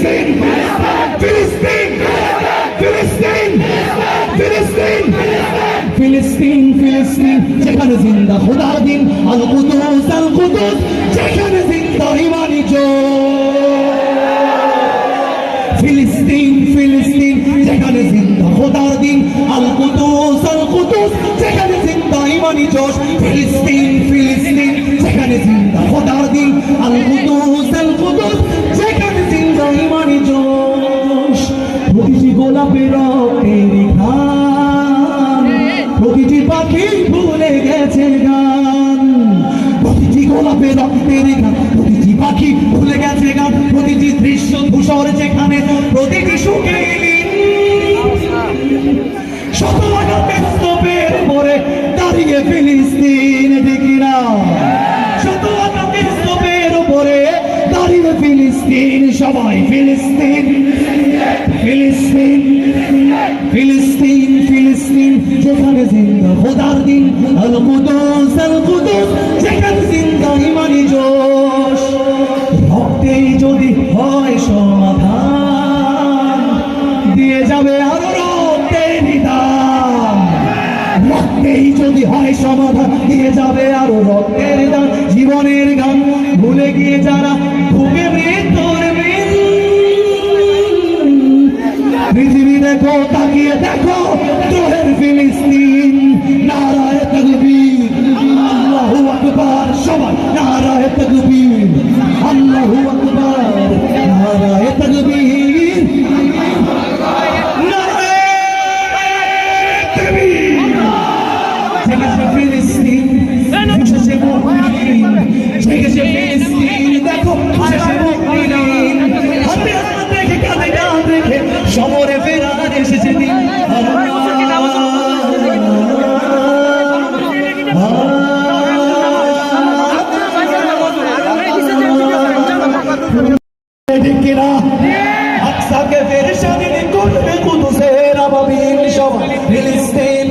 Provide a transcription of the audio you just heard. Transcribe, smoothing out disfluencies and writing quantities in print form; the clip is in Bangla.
ফিলিস্তিন ফিলিস্তিন ফিলিস্তিন ফিলিস্তিন ফিলিস্তিন ফিলিস্তিন যেখানে জিন্দা খোদার দিন আল কুদুস যেখানে জিন্দা ইমানি ফিলিস্তিন ফিলিস্তিন যেখানে জিন্দা খোদার দিন আল কুদুস যেখানে জিন্দা ইমানি জোশ ফিলিস্তিন ফিলিস্তিন যেখানে জিন্দা খোদার দিন আল কুদুস যেখানে জিন্দা ইমানি জোশ প্রতিটি গোলাপের রক্তের ঘ্রাণ প্রতিটি পাখি ভুলে গেছে গান প্রতিটি গোলাপের রক্তের ঘ্রাণ প্রতিটি পাখি ভুলে গেছে গান প্রতিটি দৃশ্য ধূসর যেখানে প্রতিটি সুখে শত আঘাতের স্তূপের উপরে দাঁড়িয়ে ফিলিস্তিন দেখিনা শত আঘাতের স্তূপের উপরে দাঁড়িয়ে ফিলিস্তিন সবাই ফিলিস্তিন ফিলিস্তিন ফিলিস্তিন ফিলিস্তিন যেখানে জিন্দা খোদার দিন আল কুদুস যেখানে জিন্দা ইমানি জোশ রক্তেই যদি হয় সমাধান দিয়ে যাবে আরো রক্তের দাম রক্তেই যদি হয় সমাধান দিয়ে যাবে আরো রক্তের দাম জীবনের গান ভুলে গিয়ে যারা ভুগে মৃত্যুর পৃথিবী দেখো তাকিয়ে দেখো তোহের ফিলিস্তিন নারায়ে তাকবীর আল্লাহু আকবার সবাই নারায়ে তাকবীর আল্লাহু আকবার নারায়ে তাকবীর নারায়ে তাকবীর জেগেছে ফিলিস্তিন জেগেছে মুমিন জেগেছে ফিলিস্তিন দেখো জেগেছে মুমিন হাতে হাত রেখে কাঁধে কাঁধ রেখে সমরে ফেরার এসেছে দিন কিনা আকসাকে ফের স্বাধীন করবে কুদুসের আবাবিল সবাই ফিলিস্তিন